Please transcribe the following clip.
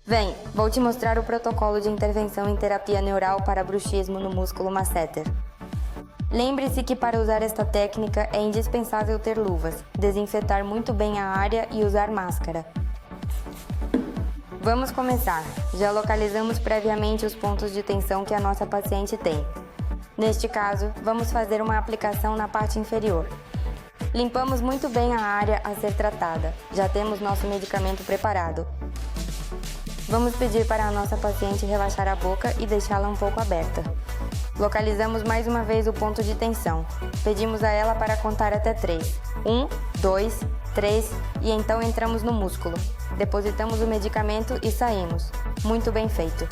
Vem, vou te mostrar o protocolo de intervenção em terapia neural para bruxismo no músculo masseter. Lembre-se que para usar esta técnica é indispensável ter luvas, desinfetar muito bem a área e usar máscara. Vamos começar. Já localizamos previamente os pontos de tensão que a nossa paciente tem. Neste caso, vamos fazer uma aplicação na parte inferior. Limpamos muito bem a área a ser tratada. Já temos nosso medicamento preparado. Vamos pedir para a nossa paciente relaxar a boca e deixá-la um pouco aberta. Localizamos mais uma vez o ponto de tensão. Pedimos a ela para contar até 3. 1, 2, 3 e então entramos no músculo. Depositamos o medicamento e saímos. Muito bem feito.